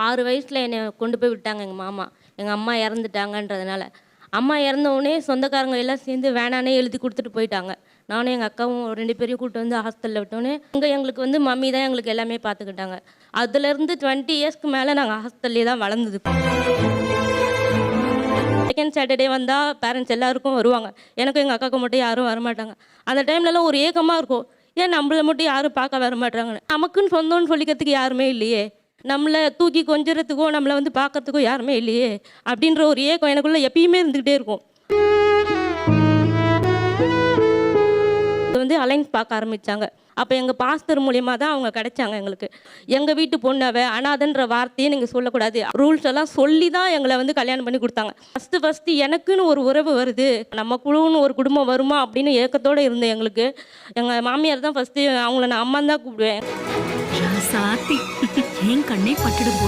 6 வயசில் என்னை கொண்டு போய் விட்டாங்க எங்கள் மாமா. எங்கள் அம்மா இறந்துட்டாங்கன்றதுனால. அம்மா இறந்தவுடனே சொந்தக்காரங்க எல்லாம் சேர்ந்து வேணான்னே எழுதி கொடுத்துட்டு போயிட்டாங்க. நானும் எங்கள் அக்காவும் 2 பேரையும் கூப்பிட்டு வந்து ஹாஸ்டலில் விட்டோன்னே, அங்கே எங்களுக்கு வந்து மம்மி தான் எங்களுக்கு எல்லாமே பார்த்துக்கிட்டாங்க. அதுலேருந்து 20 இயர்ஸ்க்கு மேலே நாங்கள் ஹாஸ்டல்லே தான் வளர்ந்தது. செகண்ட் சாட்டர்டே வந்தால் பேரண்ட்ஸ் எல்லாருக்கும் வருவாங்க. எனக்கும் எங்கள் அக்காவுக்கு மட்டும் யாரும் வரமாட்டாங்க. அந்த டைம்லலாம் ஒரு ஏக்கமாக இருக்கும். ஏன் நம்மள மட்டும் யாரும் பார்க்க வரமாட்டாங்கன்னு. நமக்குன்னு சொந்தம்னு சொல்லிக்கிறதுக்கு யாருமே இல்லையே, நம்மளை தூக்கி கொஞ்சறதுக்கோ நம்மளை வந்து பார்க்கறதுக்கோ யாருமே இல்லையே அப்படின்ற ஒரு ஏக்கம் எனக்குள்ளே எப்பயுமே இருந்துக்கிட்டே இருக்கும். வந்து அலைன்ஸ் பார்க்க ஆரம்பித்தாங்க. அப்போ எங்கள் பாஸ்டர் மூலியமாக தான் அவங்க கிடைச்சாங்க எங்களுக்கு. எங்கள் வீட்டு பொண்ணு அனாதன்ற வார்த்தையே நீங்கள் சொல்லக்கூடாது, ரூல்ஸ் எல்லாம் சொல்லி தான் எங்களை வந்து கல்யாணம் பண்ணி கொடுத்தாங்க. ஃபஸ்ட்டு எனக்குன்னு ஒரு உறவு வருது, நம்ம குழுன்னு ஒரு குடும்பம் வருமா அப்படின்னு ஏக்கத்தோடு இருந்தேன். எங்களுக்கு எங்கள் மாமியார் தான் ஃபஸ்ட்டு, அவங்கள நான் அம்மான்னு தான் கூப்பிடுவேன். சாத்தி என் கண்ணே பட்டுடும் போல.